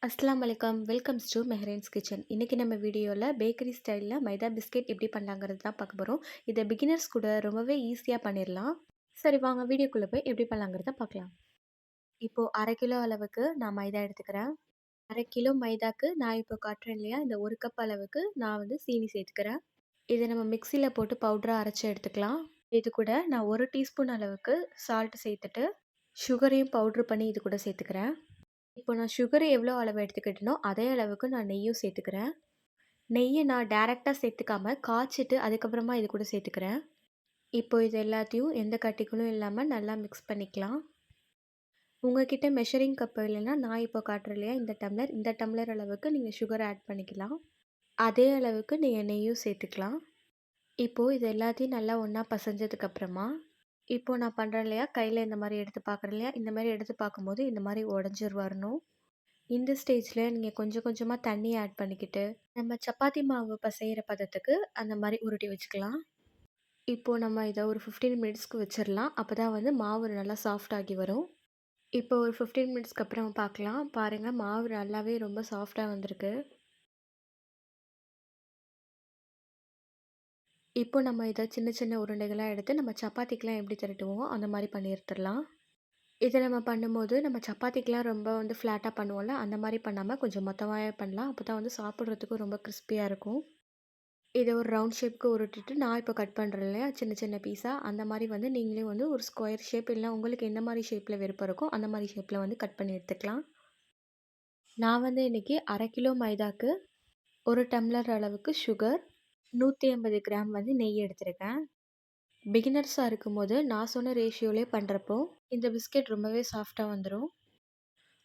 அஸ்ஸலாமு அலைக்கும். Welcomes to Mehreen's kitchen. இன்னைக்கு நம்ம வீடியோல பேக்கரி ஸ்டைல்ல மைதா பிஸ்கெட் எப்படி பண்ணலாங்கிறது தான் பார்க்க போறோம். இத பிகினர்ஸ் கூட ரொம்பவே ஈஸியா பண்ணிரலாம். சரி வாங்க வீடியோக்குள்ள போய் எப்படி பண்ணலாங்கிறத பார்க்கலாம். இப்போ 1/2 கிலோ அளவுக்கு நான் மைதா எடுத்துக்கிறேன். 1/2 கிலோ மைதாக்கு நான் இப்போ காட்டுறேன் இல்லையா, இந்த 1 கப் அளவுக்கு நான் வந்து சீனி சேர்த்துக்கிறேன். இத நம்ம மிக்ஸியில போட்டு பவுடரா அரைச்சு எடுத்துக்கலாம். இது கூட நான் 1 டீஸ்பூன் அளவுக்கு சால்ட் சேர்த்துட்டு, சுகரையும் பவுடர் பண்ணி இது கூட சேர்த்துக்கிறேன். இப்போ நான் சுகர் எவ்வளோ அளவு எடுத்துக்கிட்டேனோ, அதே அளவுக்கு நான் நெய்யும் சேர்த்துக்கிறேன். நெய்ய நான் டைரக்ட்டா சேர்த்துக்காம, காய்ச்சிட்டு அதுக்கப்புறமா இது கூட சேர்த்துக்கிறேன். இப்போ இது எல்லாத்தையும் எந்த கட்டிகளும் இல்லாம நல்லா மிக்ஸ் பண்ணிக்கலாம். உங்ககிட்ட மெஷரிங் கப் இல்லைன்னா, நான் இப்போ காட்டுறேன் இல்லையா இந்த டம்ளர் அளவுக்கு நீங்க சுகர் ஆட் பண்ணிக்கலாம். அதே அளவுக்கு நீங்க நெய்யும் சேர்த்துக்கலாம். இப்போ இது எல்லாத்தையும் நல்லா ஒண்ணா பசஞ்சதுக்கப்புறமா, இப்போ நான் பண்றேன் இல்லையா, கையில இந்த மாரி எடுத்து பார்க்குறேன் இல்லையா, இந்த மாரி எடுத்து பார்க்கும்போது இந்த மாரி உடைஞ்சு வரணும். இந்த ஸ்டேஜ்ல நீங்க கொஞ்சம் கொஞ்சமா தண்ணி ஆட் பண்ணிக்கிட்டு, நம்ம சப்பாத்தி மாவு பெசையிற பதத்துக்கு அந்த மாரி உருட்டி வச்சுக்கலாம். இப்போ நம்ம இத ஒரு 15 மினிட்ஸ்க்கு வச்சிரலாம். அப்பதான் வந்து மாவு நல்லா சாஃப்ட் ஆகி வரும். இப்போ ஒரு 15 மினிட்ஸ்க்கு அப்புறம் பார்க்கலாம். பாருங்க மாவு நல்லாவே ரொம்ப சாஃப்ட்டா வந்திருக்கு. இப்போ நம்ம இத சின்ன சின்ன உருண்டைகளா எடுத்து நம்ம சப்பாத்திக்குலாம் எப்படி திரட்டுவோமோ அந்த மாரி பண்ணி எடுத்துரலாம். இத நம்ம பண்ணும்போது நம்ம சப்பாத்திக்குலாம் ரொம்ப வந்து ஃப்ளாட்டா பண்ணுவோம்ல, அந்த மாரி பண்ணாம கொஞ்சம் மொத்தமாவே பண்ணலாம். அப்பதான் வந்து சாப்பிடுறதுக்கும் ரொம்ப கிரிஸ்பியா இருக்கும். இத ஒரு ரவுண்ட் ஷேப்க்கு உருட்டிட்டு, நான் இப்போ கட் பண்றேன் இல்லையா, சின்ன சின்ன பீஸா, அந்த மாரி வந்து நீங்களே வந்து ஒரு ஸ்கொயர் ஷேப் இல்ல உங்களுக்கு எந்த மாரி ஷேப்ல விருப்பம் இருக்கோ, அந்த மாரி ஷேப்ல வந்து கட் பண்ணி எடுத்துக்கலாம். நான் வந்து இன்னைக்கு 1/2 கிலோ மைதாக்கு 1 டம்ளர் அளவுக்கு சுகர், 150 கிராம் வந்து நெய் எடுத்திருக்கேன். பிகினர்ஸா இருக்கும்போது நான் சொன்ன ரேஷியோலயே பண்றப்போ, இந்த பிஸ்கெட் ரொம்பவே சாஃப்ட்டா வந்துரும்.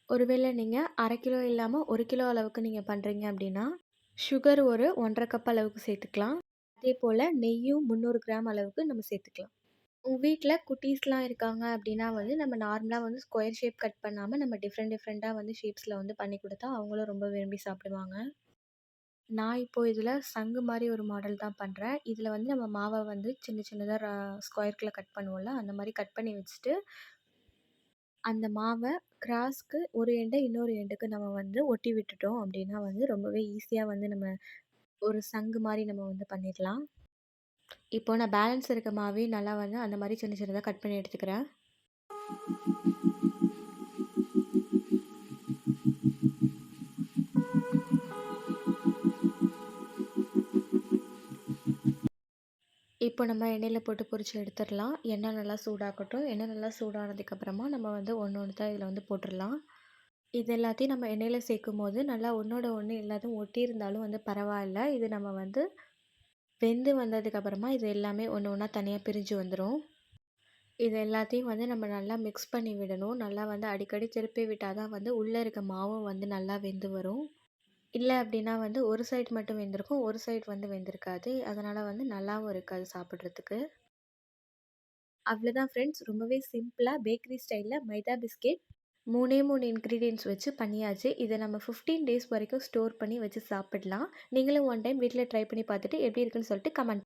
ஒருவேளை நீங்க 1/2 கிலோ இல்லாம 1 கிலோ அளவுக்கு நீங்க பண்றீங்க அப்படின்னா, சுகர் ஒரு 1 1/2 கப் அளவுக்கு சேர்த்துக்கலாம். அதேபோல நெய்யும் 300 கிராம் அளவுக்கு நம்ம சேர்த்துக்கலாம். உங்க வீட்ல குட்டீஸ்லாம் இருக்காங்க அப்படின்னா வந்து, நம்ம நார்மலா வந்து ஸ்கொயர் ஷேப் கட் பண்ணாம, நம்ம டிஃப்ரெண்ட் டிஃப்ரெண்ட்டா வந்து ஷேப்ஸ்ல வந்து பண்ணி குடுத்தா, அவங்களும் ரொம்ப விரும்பி சாப்பிடுவாங்க. நான் இப்போ இதில சங்கு மாரி ஒரு மாடல் தான் பண்றேன். இதில வந்து நம்ம மாவ வந்து சின்ன சின்னதா ஸ்கொயர்க்குள்ள கட் பண்ணுவோம்ல, அந்த மாரி கட் பண்ணி வச்சுட்டு, அந்த மாவ கிராஸ்க்கு ஒரு எண்ட இன்னொரு எண்டுக்கு நம்ம வந்து ஒட்டி விட்டுட்டோம் அப்படின்னா வந்து, ரொம்பவே ஈஸியா வந்து நம்ம ஒரு சங்கு மாரி நம்ம வந்து பண்ணிடலாம். இப்போ நான் பேலன்ஸ் இருக்க மாவையும் நல்லா வந்து அந்த மாரி சின்ன சின்னதா கட் பண்ணி எடுத்துக்கிறேன். இப்போ நம்ம எண்ணெயில போட்டு பொரிச்சு எடுத்துடலாம். எண்ணெய் நல்லா சூடாக்கட்டும். எண்ணெய் நல்லா சூடானதுக்கப்புறமா நம்ம வந்து ஒண்ணு ஒண்ணுத்தா இதில வந்து போட்டுறலாம். இது எல்லாத்தையும் நம்ம எண்ணெயில சேர்க்கும்போது நல்லா ஒண்ணோட ஒண்ணு எல்லாத்தையும் ஒட்டியிருந்தாலும் வந்து பரவாயில்ல. இது நம்ம வந்து வெந்து வந்ததுக்கப்புறமா இது எல்லாமே ஒண்ணு ஒண்ணா தனியா பிரிஞ்சு வந்துரும். இது எல்லாத்தையும் வந்து நம்ம நல்லா மிக்ஸ் பண்ணி விடணும். நல்லா வந்து அடிக்கடி திருப்பி விட்டா தான் வந்து உள்ள இருக்க மாவும் வந்து நல்லா வெந்து வரும். இல்ல அப்டின்னா வந்து ஒரு சைடு மட்டும் வெந்திருக்கும். ஒரு சைடு வந்து வெந்திருக்காது. அதனால வந்து நல்லாவும் இருக்காது சாப்பிடுறதுக்கு. அவ்வளோதான் ஃப்ரெண்ட்ஸ். ரொம்பவே சிம்பிளா பேக்கரி ஸ்டைல்ல மைதா பிஸ்கெட் 3 இன்கிரீடியன்ட்ஸ் வச்சு பண்ணியாச்சு. இத நம்ம 15 டேஸ் வரைக்கும் ஸ்டோர் பண்ணி வச்சு சாப்பிடலாம். நீங்களும் ஒன் டைம் வீட்ல ட்ரை பண்ணி பார்த்துட்டு எப்படி இருக்குன்னு சொல்லிட்டு கமெண்ட்